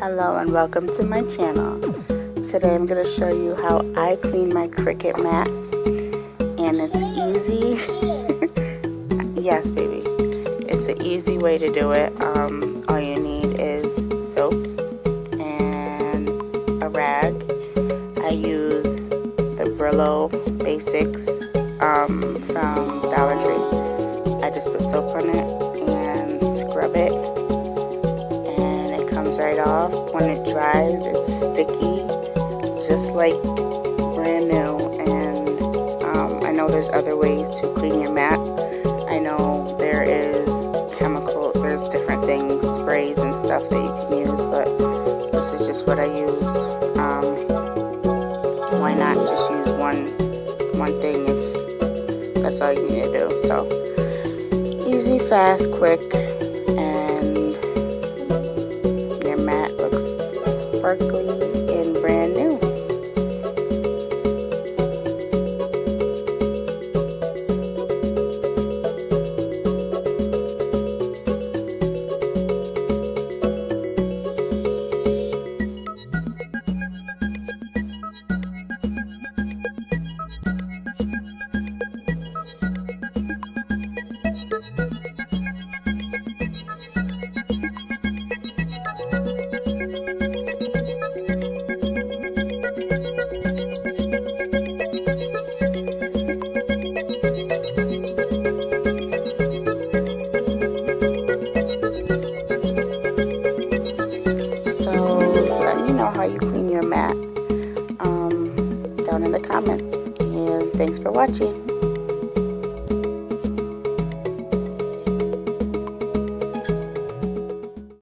Hello and welcome to my channel. Today I'm going to show you how I clean my Cricut mat, and it's easy. Yes, baby, it's an easy way to do it. All you need is soap and a rag. I use the Brillo Basics from Dollar Tree. I just put soap on it and scrub it, right off. When it dries, it's sticky, just like brand new. And I know there's other ways to clean your mat. I know there is there's different things, sprays and stuff that you can use, but this is just what I use. Why not just use one thing if that's all you need to do? So easy, fast, quick, and sparkly and brand new. How you clean your mat down in the comments, and thanks for watching.